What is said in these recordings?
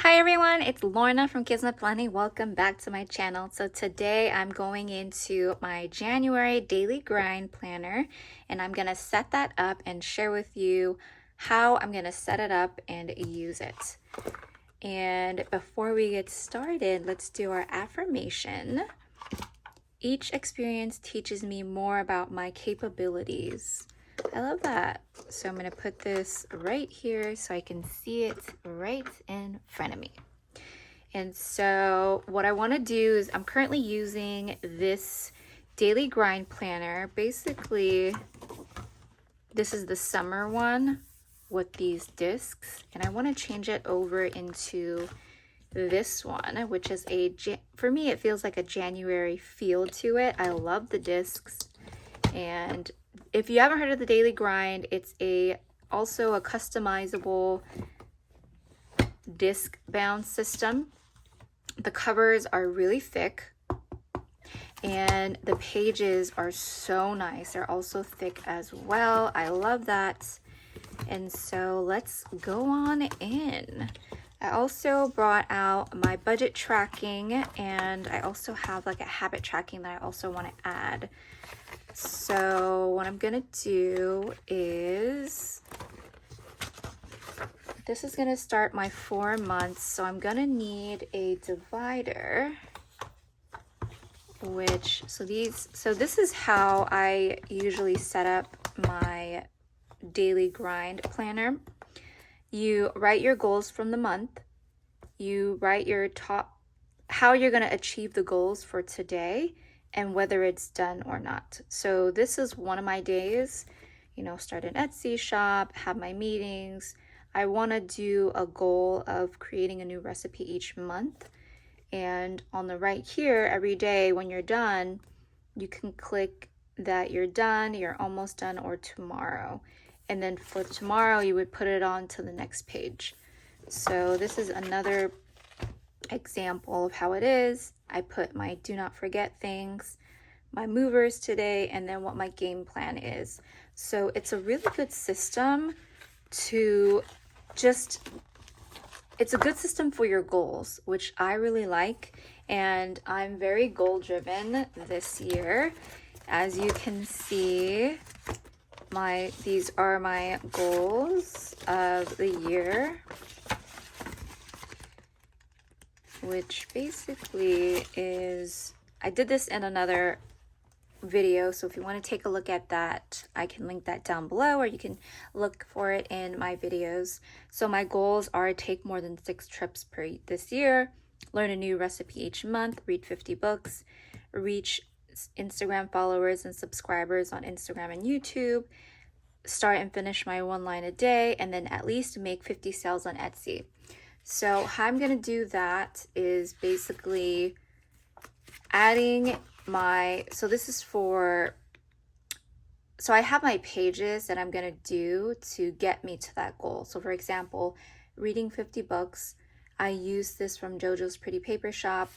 Hi everyone, it's Lorna from Kismetplanning. Welcome back to my channel. So today I'm going into my January daily grind planner and I'm going to set that up and share with you how I'm going to set it up and use it. And before we get started, let's do our affirmation. Each experience teaches me more about my capabilities. I love that. So I'm going to put this right here so I can see it right in front of me. And so what I want to do is I'm currently using this daily grind planner. Basically, this is the summer one with these discs, and I want to change it over into this one, which is for me, it feels like a January feel to it. I love the discs. And if you haven't heard of the daily grind, it's also a customizable disc bound system. The covers are really thick and the pages are so nice. They're also thick as well. I love that. And so let's go on in. I also brought out my budget tracking, and I also have like a habit tracking that I also want to add. So what I'm gonna do is, this is gonna start my 4 months, so I'm gonna need a divider, so this is how I usually set up my daily grind planner. You write your goals from the month, you write your how you're gonna achieve the goals for today, and whether it's done or not. So this is one of my days, start an Etsy shop, have my meetings. I want to do a goal of creating a new recipe each month. And on the right here, every day when you're done, you can click that you're done, you're almost done, or tomorrow. And then for tomorrow, you would put it on to the next page. So this is another example of how it is. I put my do not forget things, my movers today, and then what my game plan is. So it's a really good system it's a good system for your goals, which I really like. And I'm very goal driven this year. As you can see, these are my goals of the year, which basically is, I did this in another video, so if you want to take a look at that, I can link that down below, or you can look for it in my videos. So my goals are take more than 6 trips this year, learn a new recipe each month, read 50 books, reach Instagram followers and subscribers on Instagram and YouTube, start and finish my 1 line a day, and then at least make 50 sales on Etsy. So how I'm going to do that is basically adding so I have my pages that I'm going to do to get me to that goal. So for example, reading 50 books, I use this from JoJo's Pretty Paper Shop,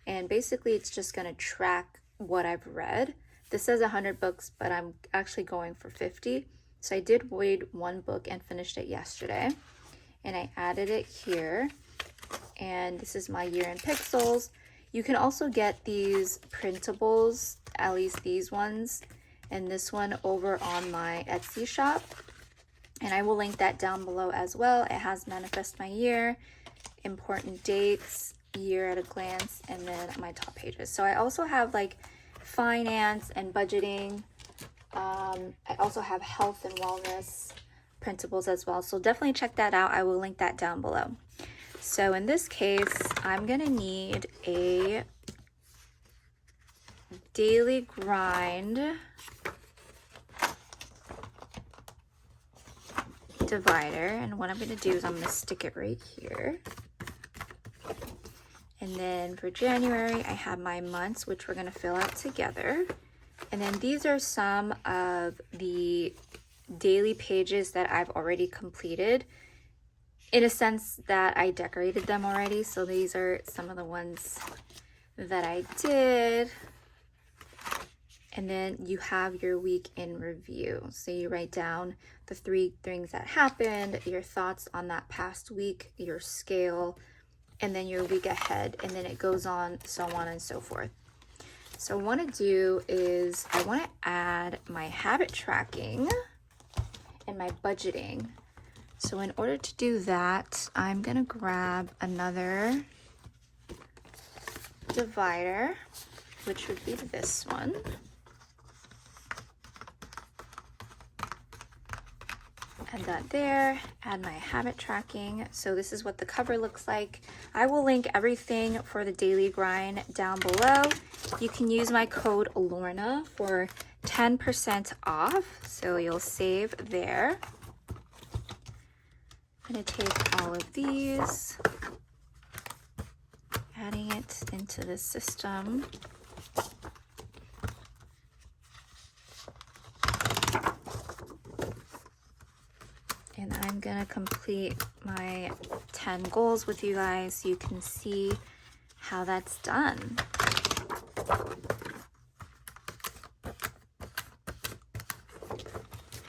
and basically it's just going to track what I've read. This says 100 books, but I'm actually going for 50. So I did read 1 book and finished it yesterday, and I added it here. And this is my year in pixels. You can also get these printables, at least these ones, and this one over on my Etsy shop. And I will link that down below as well. It has manifest my year, important dates, year at a glance, and then my top pages. So I also have like finance and budgeting. I also have health and wellness printables as well. So definitely check that out. I will link that down below. So in this case, I'm going to need a daily grind divider. And what I'm going to do is I'm going to stick it right here. And then for January, I have my months, which we're going to fill out together. And then these are some of the daily pages that I've already completed, in a sense that I decorated them already. So these are some of the ones that I did. And then you have your week in review. So you write down the 3 things that happened, your thoughts on that past week, your scale, and then your week ahead, and then it goes on and so forth. So what I want to do is I want to add my habit tracking and my budgeting. So in order to do that, I'm going to grab another divider, which would be this one. Add that there, add my habit tracking. So this is what the cover looks like. I will link everything for the Daily Grind down below. You can use my code Lorna for 10% off, so you'll save there. I'm gonna take all of these, adding it into the system. And I'm gonna complete my 10 goals with you guys so you can see how that's done.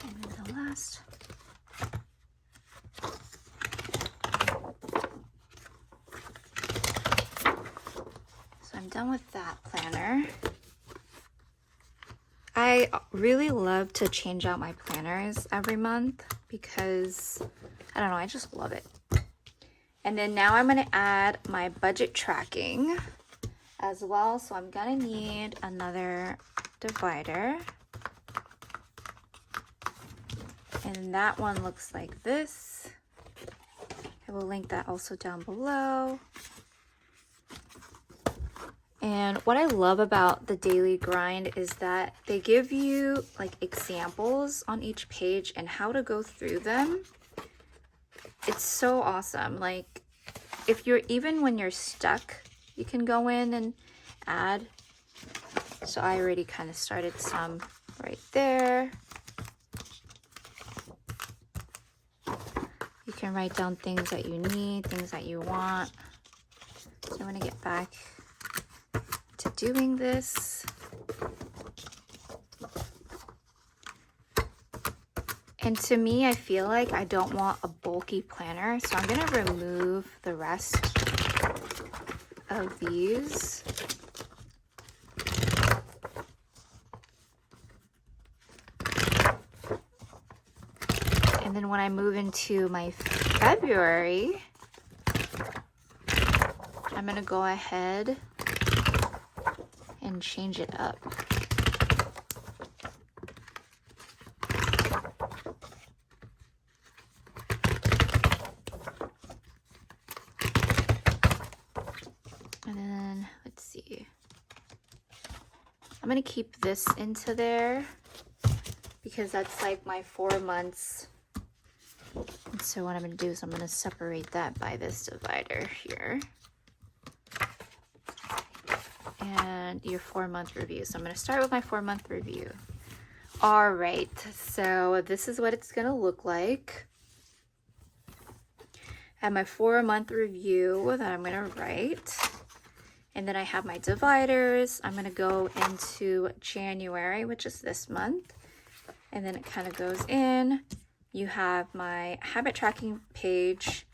And then the last. So I'm done with that planner. I really love to change out my planners every month because, I don't know, I just love it. And then now I'm going to add my budget tracking as well. So I'm going to need another divider. And that one looks like this. I will link that also down below. And what I love about the Daily Grind is that they give you like examples on each page and how to go through them. It's so awesome. Like if you're, even when you're stuck, you can go in and add. So I already kind of started some right there. You can write down things that you need, things that you want. So I'm gonna get back to doing this. And to me, I feel like I don't want a bulky planner, so I'm gonna remove the rest of these. And then when I move into my February, I'm gonna go ahead and change it up. And then let's see. I'm gonna keep this into there because that's like my 4 months. And so what I'm gonna do is I'm gonna separate that by this divider here. And your 4-month review. So I'm going to start with my 4-month review. All right, so this is what it's going to look like. I have my 4-month review that I'm going to write. And then I have my dividers. I'm going to go into January, which is this month. And then it kind of goes in. You have my habit tracking pages,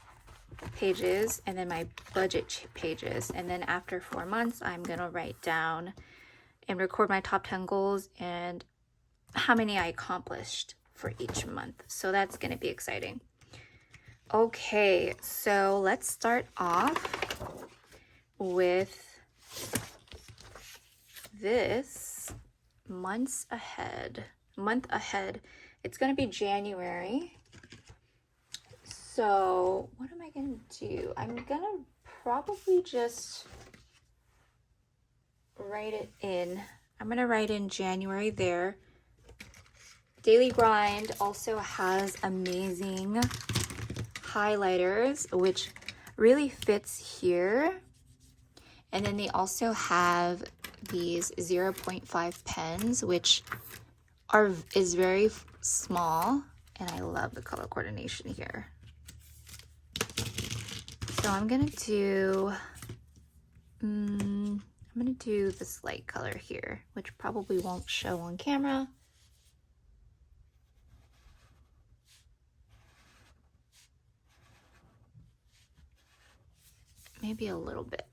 and then my budget pages. And then after 4 months, I'm gonna write down and record my top 10 goals and how many I accomplished for each month. So that's gonna be exciting. Okay, so let's start off with this month ahead. It's gonna be January. So what am I gonna do? I'm gonna probably just write it in. I'm gonna write in January there. Daily Grind also has amazing highlighters, which really fits here. And then they also have these 0.5 pens, which is very small, and I love the color coordination here. So I'm gonna do this light color here, which probably won't show on camera. maybe a little bit.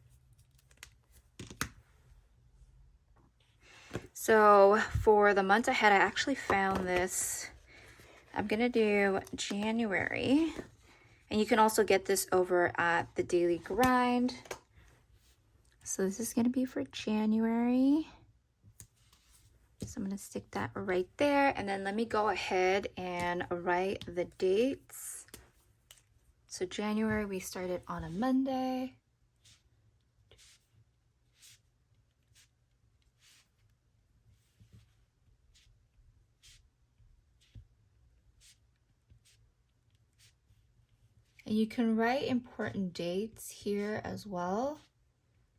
So for the month ahead, I actually found this. I'm gonna do January, and you can also get this over at the Daily Grind. So this is gonna be for January. So I'm gonna stick that right there, and then let me go ahead and write the dates. So January, we started on a Monday. And you can write important dates here as well.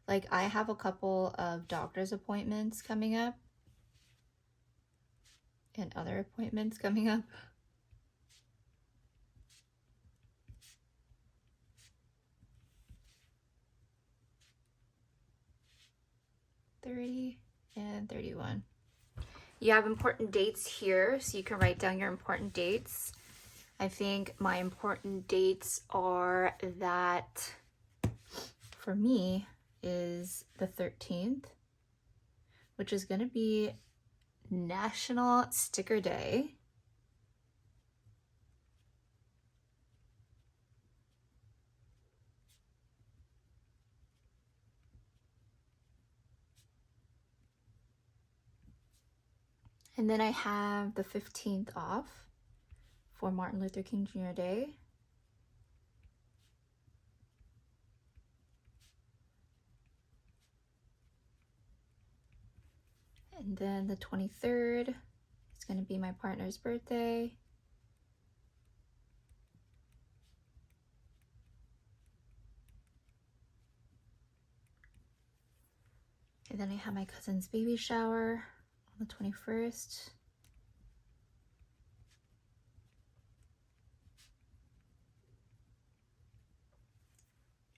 Like I have a couple of doctor's appointments coming up and other appointments coming up. $30 and $31. You have important dates here, so you can write down your important dates. I think my important dates are that for me is the 13th, which is going to be National Sticker Day. And then I have the 15th off for Martin Luther King Jr. Day. And then the 23rd is going to be my partner's birthday. And then I have my cousin's baby shower on the 21st.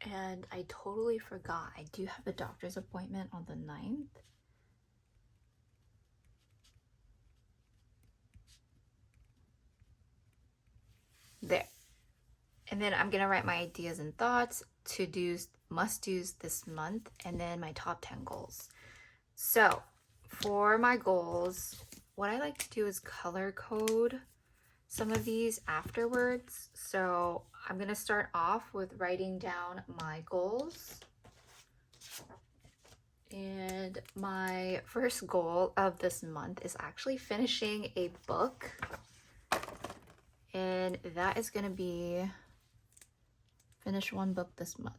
And I totally forgot, I do have a doctor's appointment on the 9th. There. And then I'm gonna write my ideas and thoughts, to-dos, must-dos this month, and then my top 10 goals. So for my goals, what I like to do is color code some of these afterwards. So I'm gonna start off with writing down my goals. And my first goal of this month is actually finishing a book. And that is gonna be finish one book this month.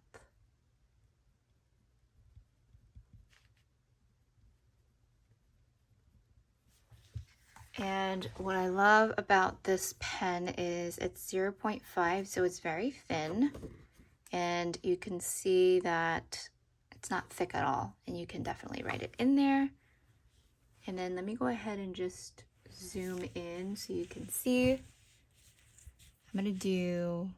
And what I love about this pen is it's 0.5, so it's very thin. And you can see that it's not thick at all, and you can definitely write it in there. And then let me go ahead and just zoom in so you can see. I'm gonna do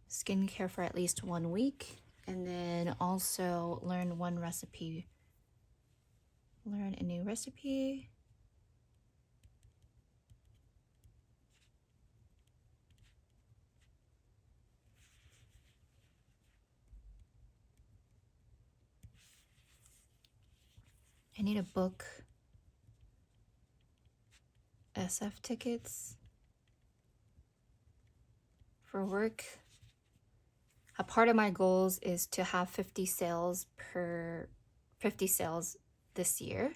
skincare for at least 1 week, and then also learn a new recipe. I need to book SF tickets for work. A part of my goals is to have 50 sales this year.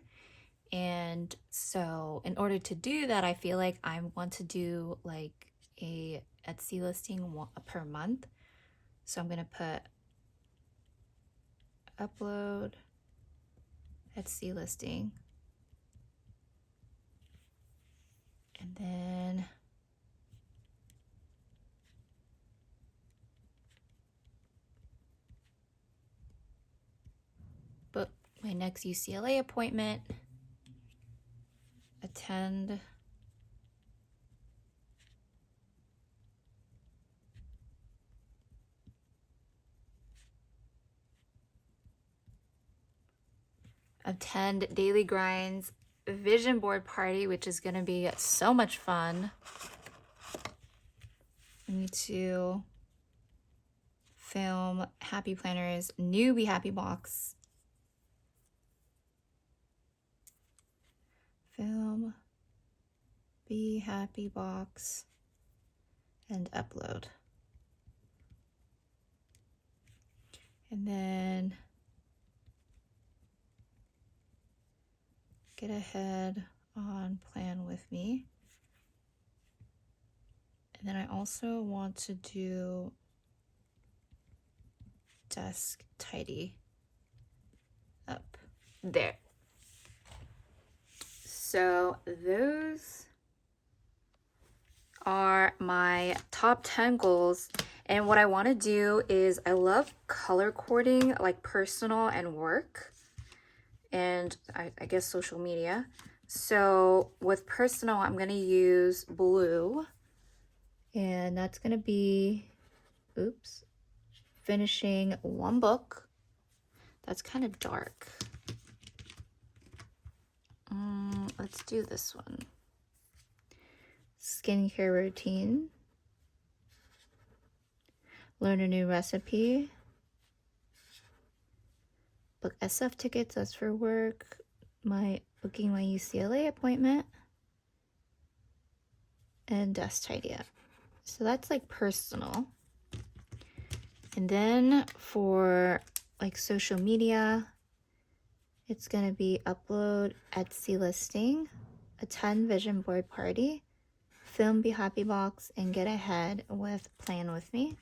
And so in order to do that, I feel like I want to do like a Etsy listing per month. So I'm gonna put upload Etsy listing. And then book my next UCLA appointment, attend Daily Grind's vision board party, which is going to be so much fun. I need to film Happy Planner's new Be Happy box. Film Be Happy box and upload. And then get ahead on plan with me. And then I also want to do desk tidy up there. So those are my top 10 goals. And what I want to do is I love color coordinating, like personal and work, and I guess social media. So with personal, I'm going to use blue, and that's going to be, finishing one book. That's kind of dark. Let's do this one. Skincare routine. Learn a new recipe. Book SF tickets, that's for work. Booking my UCLA appointment. And desk tidy up. So that's like personal. And then for like social media, it's gonna be upload Etsy listing, attend vision board party, film Be Happy box, and get ahead with plan with me.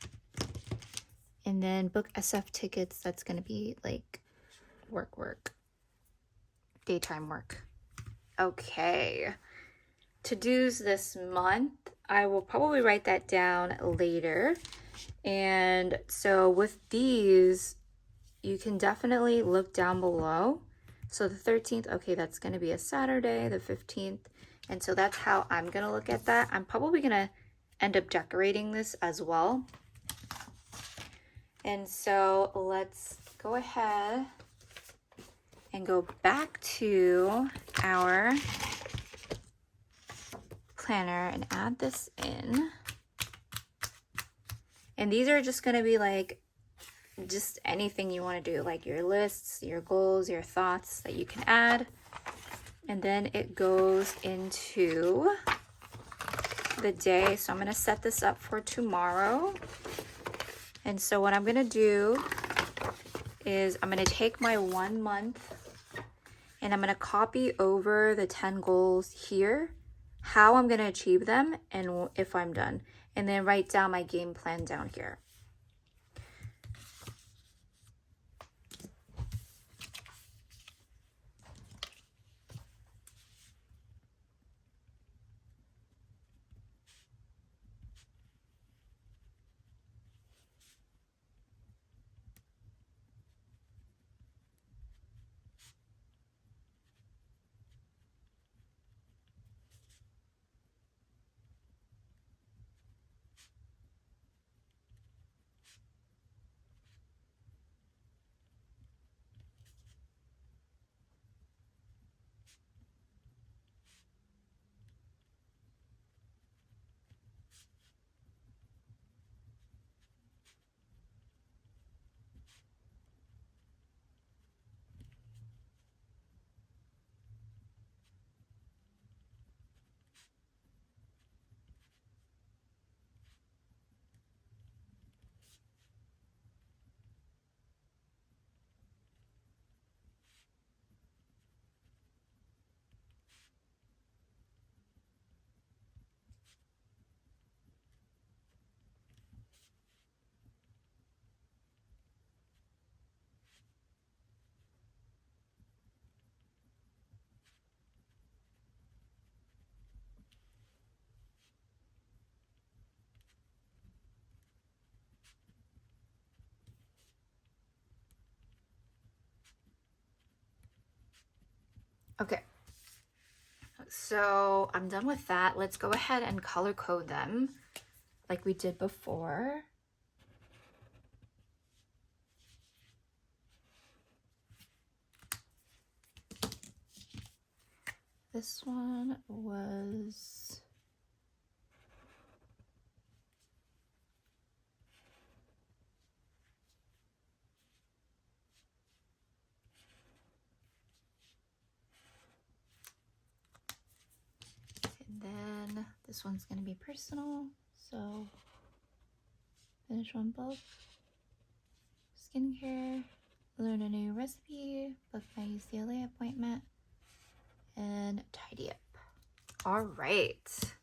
And then book SF tickets, that's gonna be like work, daytime work. Okay, to-dos this month, I will probably write that down later. And so with these, you can definitely look down below. So the 13th, okay, that's going to be a Saturday, the 15th. And so that's how I'm going to look at that. I'm probably going to end up decorating this as well. And so let's go ahead and go back to our planner and add this in. And these are just going to be like just anything you want to do, like your lists, your goals, your thoughts that you can add. And then it goes into the day. So I'm going to set this up for tomorrow. And so what I'm going to do is I'm going to take my 1 month and I'm going to copy over the 10 goals here, how I'm going to achieve them, and if I'm done, and then write down my game plan down here. Okay, so I'm done with that. Let's go ahead and color code them like we did before. this one was then this one's going to be personal, so finish one book, skincare, learn a new recipe, book my UCLA appointment, and tidy up. All right.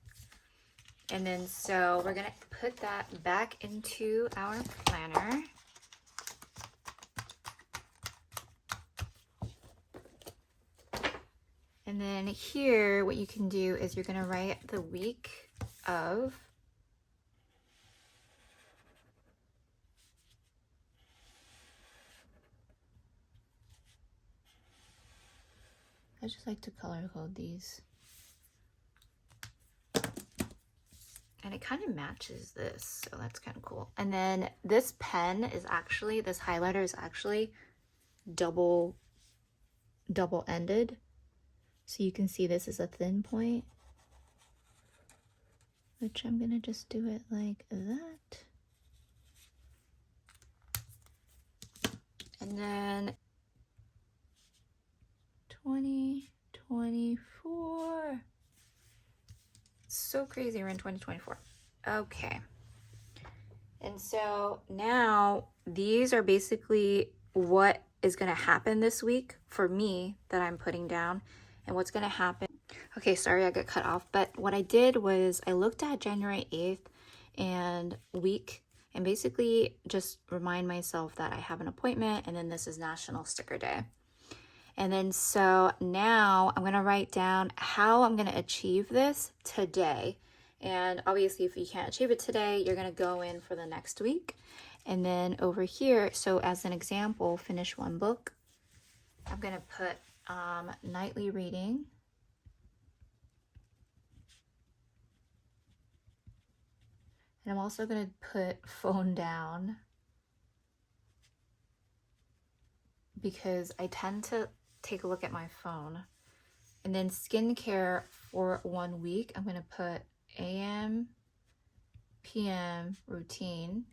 And then so we're going to put that back into our planner. And then here, what you can do is you're going to write the week of. I just like to color code these. And it kind of matches this, so that's kind of cool. And then this pen is actually, this highlighter is actually double-ended. So you can see this is a thin point, which I'm gonna just do it like that. And then 2024. So crazy, we're in 2024. Okay. And so now these are basically what is gonna happen this week for me that I'm putting down. And what's going to happen. Okay, sorry I got cut off, but what I did was I looked at January 8th and week and basically just remind myself that I have an appointment and then this is National Sticker Day. And then so now I'm going to write down how I'm going to achieve this today. And obviously if you can't achieve it today, you're going to go in for the next week. And then over here, so as an example, finish one book. I'm going to put nightly reading, and I'm also going to put phone down because I tend to take a look at my phone. And then skincare for 1 week, I'm going to put AM, PM routine.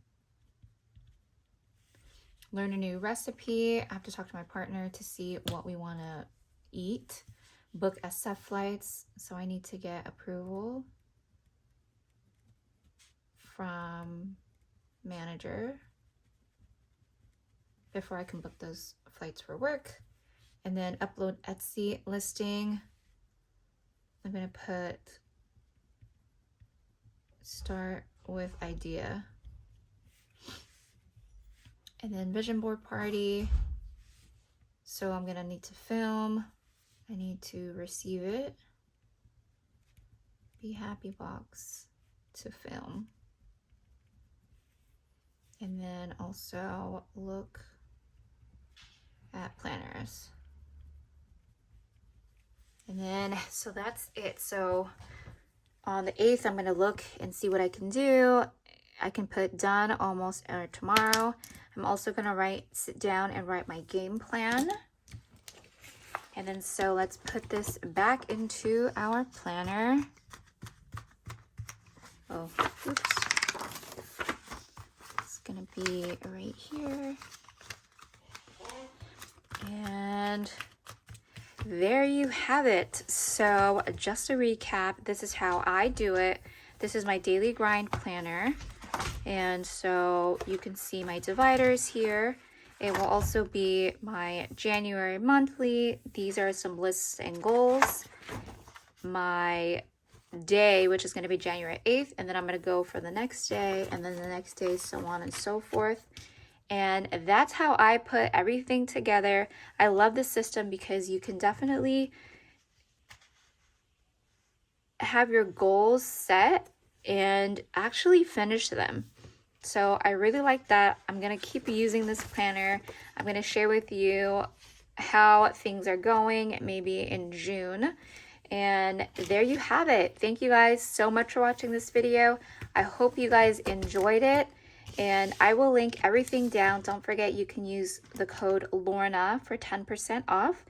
Learn a new recipe. I have to talk to my partner to see what we want to eat. Book SF flights. So I need to get approval from manager before I can book those flights for work. And then upload Etsy listing. I'm going to put start with idea. And then vision board party. So I'm gonna need to film. I need to receive it. Be happy box to film. And then also look at planners. And then, so that's it. So on the 8th, I'm gonna look and see what I can do. I can put done almost tomorrow. I'm also gonna sit down and write my game plan. And then so let's put this back into our planner. Oh, oops. It's gonna be right here. And there you have it. So just to recap, this is how I do it. This is my daily grind planner. And so you can see my dividers here. It will also be my January monthly. These are some lists and goals. My day, which is going to be January 8th. And then I'm going to go for the next day and then the next day, so on and so forth. And that's how I put everything together. I love this system because you can definitely have your goals set and actually finish them. So I really like that. I'm going to keep using this planner. I'm going to share with you how things are going maybe in June. And there you have it. Thank you guys so much for watching this video. I hope you guys enjoyed it. And I will link everything down. Don't forget you can use the code Lorna for 10% off.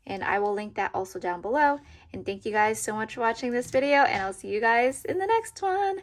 and I will link that also down below. And thank you guys so much for watching this video, and I'll see you guys in the next one.